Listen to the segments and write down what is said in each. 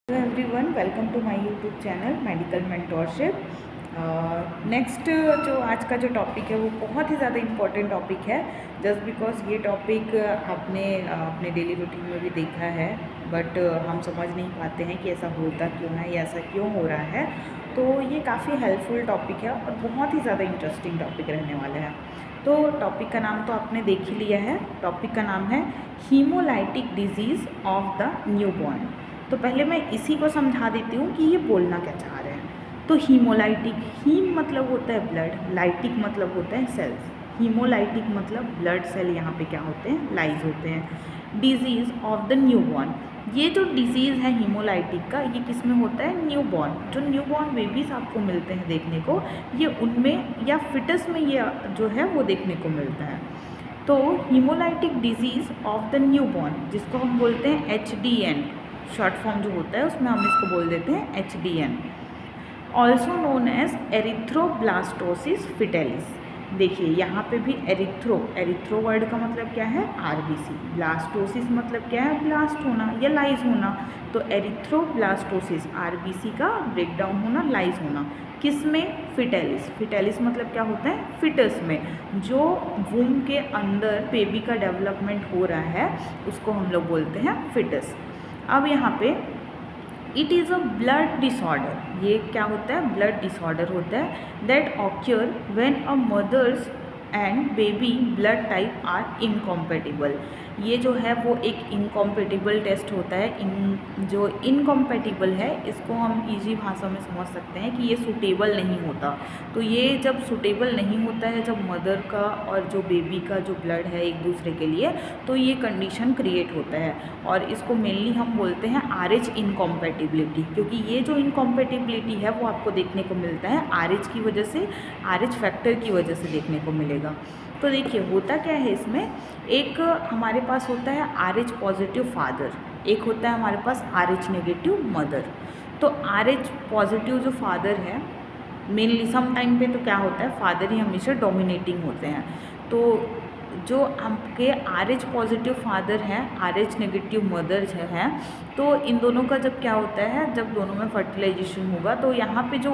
Hello everyone, welcome to my YouTube channel medical mentorship. Next जो आज का जो टॉपिक है वो बहुत ही ज़्यादा इम्पोर्टेंट टॉपिक है। जस्ट बिकॉज ये टॉपिक आपने अपने डेली रूटीन में भी देखा है, बट हम समझ नहीं पाते हैं कि ऐसा होता क्यों है या ऐसा क्यों हो रहा है। तो ये काफ़ी हेल्पफुल टॉपिक है और बहुत ही ज़्यादा इंटरेस्टिंग टॉपिक रहने वाला है। तो टॉपिक का नाम तो आपने देख ही लिया है। टॉपिक का नाम है haemolytic disease of the newborn. तो पहले मैं इसी को समझा देती हूँ कि ये बोलना क्या चाह रहे हैं। तो हीमोलाइटिक, हीम मतलब होता है ब्लड, लाइटिक मतलब होता है सेल्स। हीमोलाइटिक मतलब ब्लड सेल यहाँ पे क्या होते हैं, लाइज होते हैं। डिजीज़ ऑफ द न्यूबॉर्न, ये जो डिजीज़ है हीमोलाइटिक का, ये किस में होता है, न्यूबॉर्न। जो न्यूबॉर्न बेबीज़ आपको मिलते हैं देखने को, ये उनमें या फिटस में ये जो है वो देखने को मिलता है। तो haemolytic disease of the newborn, जिसको हम बोलते हैं HDN, शॉर्ट फॉर्म जो होता है उसमें हम इसको बोल देते हैं HDN, also known as erythroblastosis fetalis. देखिए यहाँ पे भी एरिथ्रो वर्ड का मतलब क्या है, RBC। ब्लास्टोसिस मतलब क्या है, ब्लास्ट होना या लाइज होना। तो एरिथ्रोब्लास्टोसिस RBC का ब्रेकडाउन होना, लाइज होना, किस में, फिटेलिस। फिटेलिस मतलब क्या होता है, फिटस में, जो वूम के अंदर बेबी का डेवलपमेंट हो रहा है उसको हम लोग बोलते हैं फिटस। अब यहाँ पे it is a blood disorder, ये क्या होता है, ब्लड डिसऑर्डर होता है that occur when a mothers and baby blood type are incompatible. ये जो है वो एक इनकॉम्पेटिबल टेस्ट होता है। जो इनकॉम्पेटिबल है इसको हम इजी भाषा में समझ सकते हैं कि ये सूटेबल नहीं होता। तो ये जब सूटेबल नहीं होता है, जब मदर का और जो बेबी का जो ब्लड है एक दूसरे के लिए, तो ये कंडीशन क्रिएट होता है और इसको मेनली हम बोलते हैं RH इनकॉम्पेटिबिलिटी, क्योंकि ये जो इनकॉम्पेटिबिलिटी है वो आपको देखने को मिलता है RH की वजह से, RH फैक्टर की वजह से देखने को मिलेगा। तो देखिए होता क्या है इसमें, एक हमारे पास होता है RH पॉजिटिव फादर, एक होता है हमारे पास RH नेगेटिव मदर। तो RH पॉजिटिव जो फादर है, मेनली सम टाइम पे तो क्या होता है, फादर ही हमेशा डोमिनेटिंग होते हैं। तो जो आपके RH पॉजिटिव फादर हैं, RH नेगेटिव मदर जो हैं, तो इन दोनों का जब क्या होता है, जब दोनों में फर्टिलाइजेशन होगा तो यहाँ पे जो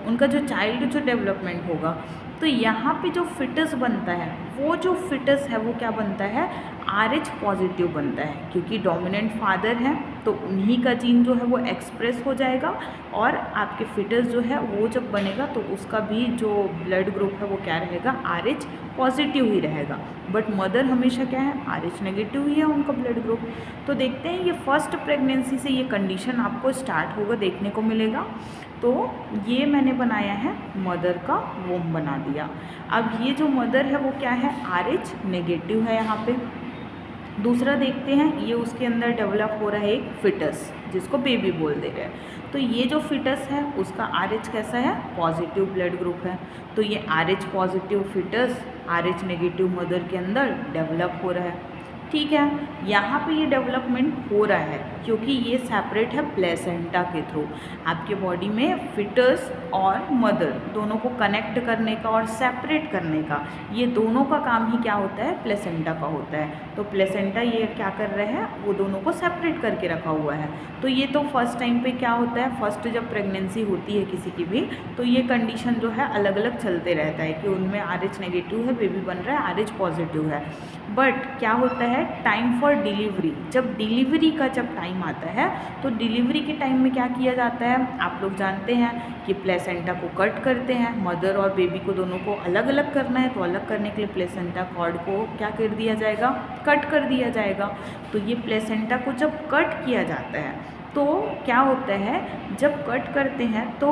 उनका जो चाइल्ड जो डेवलपमेंट होगा, तो यहाँ पे जो फिटस बनता है, वो जो फिटस है वो क्या बनता है, RH पॉजिटिव बनता है, क्योंकि डोमिनेंट फादर है तो उन्हीं का जीन जो है वो एक्सप्रेस हो जाएगा और आपके फिटस जो है वो जब बनेगा तो उसका भी जो ब्लड ग्रुप है वो क्या रहेगा, RH पॉजिटिव ही रहेगा। बट मदर हमेशा क्या है, RH नेगेटिव ही है उनका ब्लड ग्रुप। तो देखते हैं ये फर्स्ट प्रेगनेंसी से ये कंडीशन आपको स्टार्ट होगा, देखने को मिलेगा। तो ये मैंने बनाया है, मदर का वोम बना दिया। अब ये जो मदर है वो क्या है, RH नेगेटिव है यहाँ पे। दूसरा देखते हैं, ये उसके अंदर डेवलप हो रहा है एक फिटस, जिसको बेबी बोल दे रहे हैं। तो ये जो फिटस है उसका RH कैसा है, पॉजिटिव ब्लड ग्रुप है। तो ये RH positive fetus RH negative mother के अंदर डेवलप हो रहा है। ठीक है, यहाँ पे ये डेवलपमेंट हो रहा है क्योंकि ये सेपरेट है प्लेसेंटा के थ्रू। आपके बॉडी में फिटस और मदर दोनों को कनेक्ट करने का और सेपरेट करने का, ये दोनों का काम ही क्या होता है, प्लेसेंटा का होता है। तो प्लेसेंटा ये क्या कर रहे हैं, वो दोनों को सेपरेट करके रखा हुआ है। तो ये तो फर्स्ट टाइम पे क्या होता है, फर्स्ट जब प्रेगनेंसी होती है किसी की भी, तो ये कंडीशन जो है अलग अलग चलते रहता है कि उनमें RH नेगेटिव है, बेबी बन रहा है RH पॉजिटिव है। बट क्या होता है, टाइम फॉर डिलीवरी, जब डिलीवरी का जब टाइम आता है तो डिलीवरी के टाइम में क्या किया जाता है, आप लोग जानते हैं कि प्लेसेंटा को कट करते हैं। मदर और बेबी को दोनों को अलग अलग करना है, तो अलग करने के लिए प्लेसेंटा कॉर्ड को क्या कर दिया जाएगा, कट कर दिया जाएगा। तो ये प्लेसेंटा को जब कट किया जाता है तो क्या होता है, जब कट करते हैं तो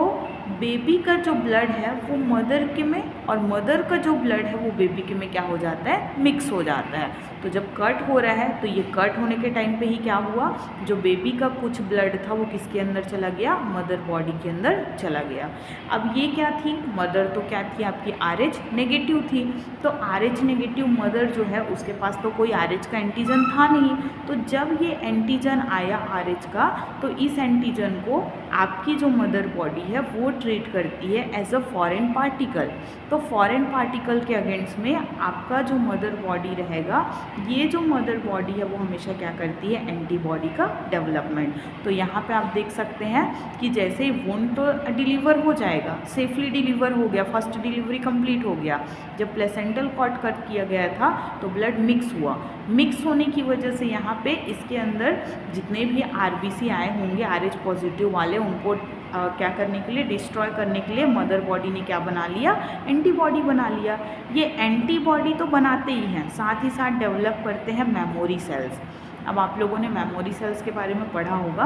बेबी का जो ब्लड है वो मदर के में और मदर का जो ब्लड है वो बेबी के में क्या हो जाता है, मिक्स हो जाता है। तो जब कट हो रहा है तो ये कट होने के टाइम पे ही क्या हुआ, जो बेबी का कुछ ब्लड था वो किसके अंदर चला गया, मदर बॉडी के अंदर चला गया। अब ये क्या थी, मदर तो क्या थी आपकी RH नेगेटिव थी। तो RH नेगेटिव मदर जो है उसके पास तो कोई RH का एंटीजन था नहीं। तो जब ये एंटीजन आया RH का, तो इस एंटीजन को आपकी जो मदर बॉडी है वो ट्रीट करती है एज अ फॉरेन पार्टिकल। तो फॉरेन पार्टिकल के अगेंस्ट में आपका जो मदर बॉडी रहेगा, ये जो मदर बॉडी है वो हमेशा क्या करती है, एंटीबॉडी का डेवलपमेंट। तो यहाँ पे आप देख सकते हैं कि जैसे ही वुंड तो डिलीवर हो जाएगा, सेफली डिलीवर हो गया, फर्स्ट डिलीवरी कंप्लीट हो गया। जब प्लेसेंटल कॉर्ड कट किया गया था तो ब्लड मिक्स हुआ। मिक्स होने की वजह से यहाँ पे इसके अंदर जितने भी आरबीसी आए होंगे RH पॉजिटिव वाले, उनको क्या करने के लिए, डिस्ट्रॉय करने के लिए मदर बॉडी ने क्या बना लिया, एंटीबॉडी बना लिया। ये एंटीबॉडी तो बनाते ही हैं, साथ ही साथ डेवलप करते हैं मेमोरी सेल्स। अब आप लोगों ने मेमोरी सेल्स के बारे में पढ़ा होगा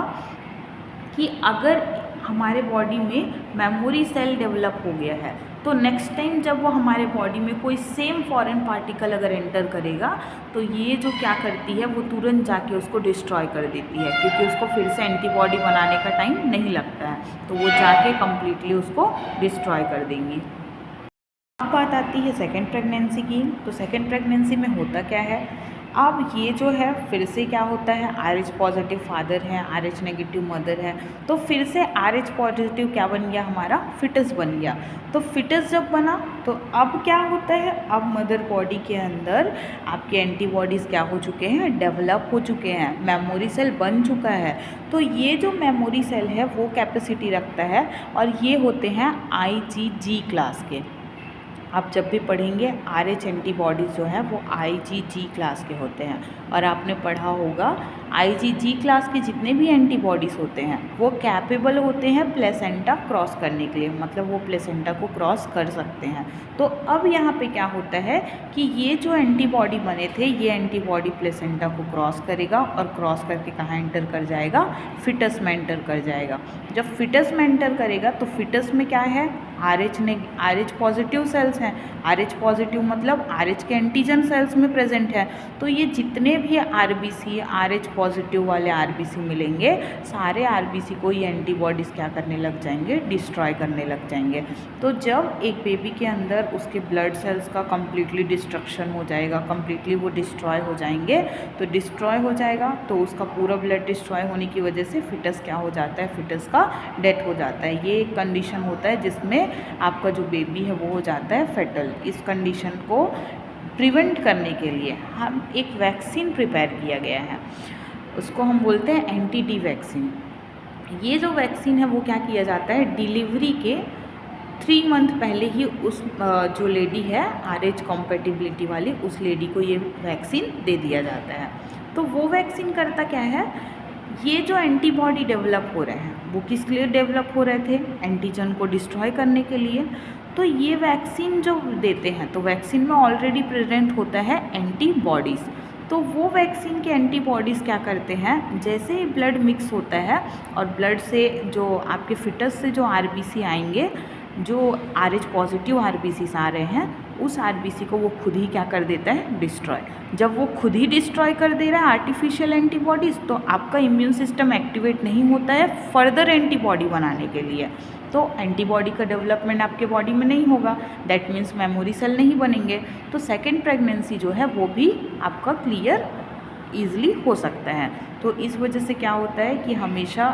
कि अगर हमारे बॉडी में मेमोरी सेल डेवलप हो गया है तो नेक्स्ट टाइम जब वो हमारे बॉडी में कोई सेम फॉरेन पार्टिकल अगर एंटर करेगा तो ये जो क्या करती है, वो तुरंत जाके उसको डिस्ट्रॉय कर देती है, क्योंकि उसको फिर से एंटीबॉडी बनाने का टाइम नहीं लगता है, तो वो जाके कम्प्लीटली उसको डिस्ट्रॉय कर देंगी। अब बात आती है सेकेंड प्रेगनेंसी की। तो सेकेंड प्रेगनेंसी में होता क्या है, अब ये जो है फिर से क्या होता है, RH पॉजिटिव फादर है, RH नेगेटिव मदर है, तो फिर से RH पॉजिटिव क्या बन गया, हमारा फिटस बन गया। तो फिटस जब बना तो अब क्या होता है, अब मदर बॉडी के अंदर आपके एंटीबॉडीज़ क्या हो चुके हैं, डेवलप हो चुके हैं, मेमोरी सेल बन चुका है। तो ये जो मेमोरी सेल है वो कैपेसिटी रखता है, और ये होते हैं IgG क्लास के। आप जब भी पढ़ेंगे RH एंटीबॉडीज़ जो है वो IgG क्लास के होते हैं, और आपने पढ़ा होगा IgG क्लास के जितने भी एंटीबॉडीज़ होते हैं वो कैपेबल होते हैं प्लेसेंटा क्रॉस करने के लिए, मतलब वो प्लेसेंटा को क्रॉस कर सकते हैं। तो अब यहाँ पे क्या होता है कि ये जो एंटीबॉडी बने थे, ये एंटीबॉडी प्लेसेंटा को क्रॉस करेगा, और क्रॉस करके कहाँ एंटर कर जाएगा, फिटस में एंटर कर जाएगा। जब फिटस में एंटर करेगा तो फिटस में क्या है, RH पॉजिटिव सेल्स हैं। RH पॉजिटिव मतलब RH के एंटीजन सेल्स में प्रेजेंट है। तो ये जितने भी RBC RH पॉजिटिव वाले RBC मिलेंगे, सारे RBC को ये एंटीबॉडीज़ क्या करने लग जाएंगे, डिस्ट्रॉय करने लग जाएंगे। तो जब एक बेबी के अंदर उसके ब्लड सेल्स का कम्प्लीटली डिस्ट्रक्शन हो जाएगा, कम्प्लीटली वो डिस्ट्रॉय हो जाएंगे, तो डिस्ट्रॉय हो जाएगा तो उसका पूरा ब्लड डिस्ट्रॉय होने की वजह से फिटस क्या हो जाता है, फिटस का डेथ हो जाता है। ये एक कंडीशन होता है जिसमें आपका जो बेबी है वो हो जाता है फेटल। इस कंडीशन को प्रिवेंट करने के लिए हम एक वैक्सीन प्रिपेयर किया गया है, उसको हम बोलते हैं एंटी-डी वैक्सीन। ये जो वैक्सीन है वो क्या किया जाता है, डिलीवरी के 3 मंथ पहले ही उस जो लेडी है RH कॉम्पेटिबिलिटी वाली, उस लेडी को ये वैक्सीन दे दिया जाता है। तो वो वैक्सीन करता क्या है, ये जो एंटीबॉडी डेवलप हो रहे हैं वो किस लिए डेवलप हो रहे थे, एंटीजन को डिस्ट्रॉय करने के लिए। तो ये वैक्सीन जो देते हैं तो वैक्सीन में ऑलरेडी प्रेजेंट होता है एंटीबॉडीज़। तो वो वैक्सीन के एंटीबॉडीज़ क्या करते हैं, जैसे ही ब्लड मिक्स होता है और ब्लड से जो आपके फिटस से जो RBC आएंगे, जो RH पॉजिटिव RBCs आ रहे हैं, उस RBC को वो खुद ही क्या कर देता है, डिस्ट्रॉय। जब वो खुद ही डिस्ट्रॉय कर दे रहा है आर्टिफिशियल एंटीबॉडीज़, तो आपका इम्यून सिस्टम एक्टिवेट नहीं होता है फर्दर एंटीबॉडी बनाने के लिए। तो एंटीबॉडी का डेवलपमेंट आपके बॉडी में नहीं होगा, दैट मीन्स मेमोरी सेल नहीं बनेंगे। तो सेकेंड प्रेगनेंसी जो है वो भी आपका क्लियर ईज़िली हो सकता है। तो इस वजह से क्या होता है कि हमेशा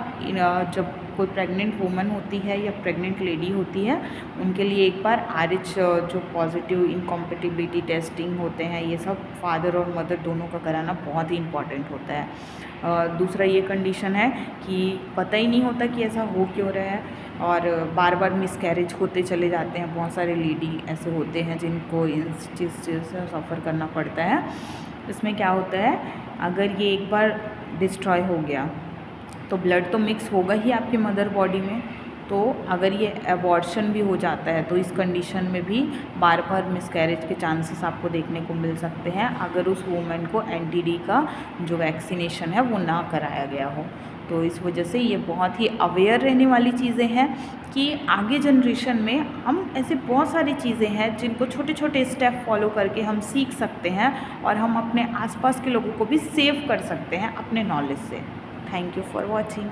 जब कोई प्रेग्नेंट वूमन होती है या प्रेग्नेंट लेडी होती है, उनके लिए एक बार RH जो पॉजिटिव इनकॉम्पेटिबिलिटी टेस्टिंग होते हैं, ये सब फादर और मदर दोनों का कराना बहुत ही इम्पॉर्टेंट होता है। दूसरा ये कंडीशन है कि पता ही नहीं होता कि ऐसा हो क्यों रहा है, और बार बार मिसकैरेज होते चले जाते हैं। बहुत सारे लेडी ऐसे होते हैं जिनको इस चीज़ से सफ़र करना पड़ता है। इसमें क्या होता है, अगर ये एक बार डिस्ट्रॉय हो गया तो ब्लड तो मिक्स होगा ही आपके मदर बॉडी में, तो अगर ये एबॉर्शन भी हो जाता है तो इस कंडीशन में भी बार बार मिसकैरेज के चांसेस आपको देखने को मिल सकते हैं, अगर उस वूमेन को एंटी-डी का जो वैक्सीनेशन है वो ना कराया गया हो। तो इस वजह से ये बहुत ही अवेयर रहने वाली चीज़ें हैं कि आगे जनरेशन में हम ऐसे बहुत सारी चीज़ें हैं जिनको छोटे छोटे स्टेप फॉलो करके हम सीख सकते हैं, और हम अपने आसपास के लोगों को भी सेव कर सकते हैं अपने नॉलेज से। Thank you for watching.